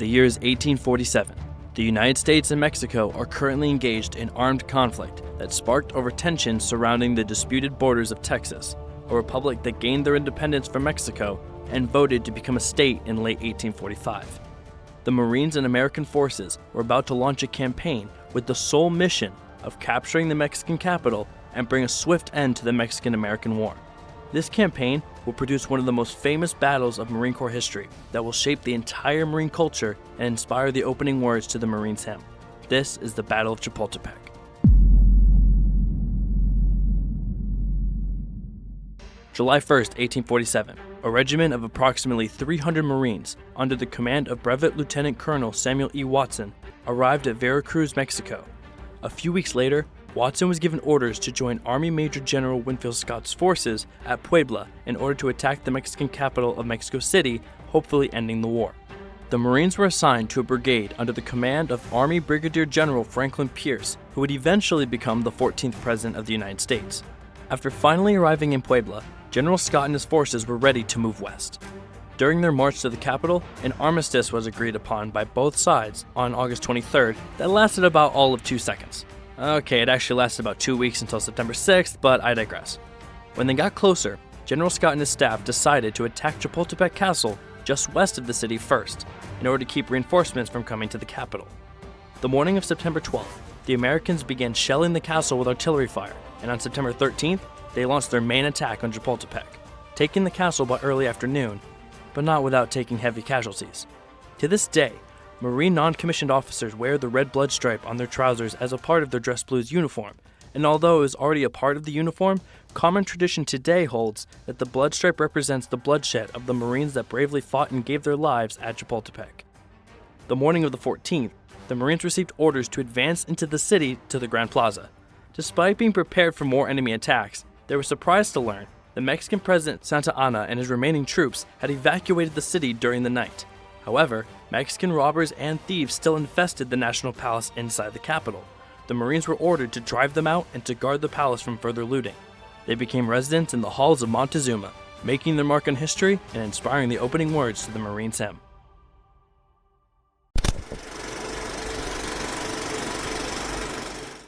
The year is 1847. The United States and Mexico are currently engaged in armed conflict that sparked over tensions surrounding the disputed borders of Texas, a republic that gained their independence from Mexico and voted to become a state in late 1845. The Marines and American forces were about to launch a campaign with the sole mission of capturing the Mexican capital and bring a swift end to the Mexican-American War. This campaign will produce one of the most famous battles of Marine Corps history that will shape the entire Marine culture and inspire the opening words to the Marines' hymn. This is the Battle of Chapultepec. July 1st, 1847, a regiment of approximately 300 Marines under the command of Brevet Lieutenant Colonel Samuel E. Watson arrived at Veracruz, Mexico. A few weeks later, Watson was given orders to join Army Major General Winfield Scott's forces at Puebla in order to attack the Mexican capital of Mexico City, hopefully ending the war. The Marines were assigned to a brigade under the command of Army Brigadier General Franklin Pierce, who would eventually become the 14th President of the United States. After finally arriving in Puebla, General Scott and his forces were ready to move west. During their march to the capital, an armistice was agreed upon by both sides on August 23rd that lasted about all of 2 seconds. Okay, it actually lasted about 2 weeks until September 6th, but I digress. When they got closer, General Scott and his staff decided to attack Chapultepec Castle just west of the city first, in order to keep reinforcements from coming to the capital. The morning of September 12th, the Americans began shelling the castle with artillery fire, and on September 13th, they launched their main attack on Chapultepec, taking the castle by early afternoon, but not without taking heavy casualties. To this day, Marine non-commissioned officers wear the red blood stripe on their trousers as a part of their dress blues uniform, and although it is already a part of the uniform, common tradition today holds that the blood stripe represents the bloodshed of the Marines that bravely fought and gave their lives at Chapultepec. The morning of the 14th, the Marines received orders to advance into the city to the Grand Plaza. Despite being prepared for more enemy attacks, they were surprised to learn the Mexican President Santa Anna and his remaining troops had evacuated the city during the night. However, Mexican robbers and thieves still infested the National Palace inside the capital. The Marines were ordered to drive them out and to guard the palace from further looting. They became residents in the halls of Montezuma, making their mark on history and inspiring the opening words to the Marines' hymn.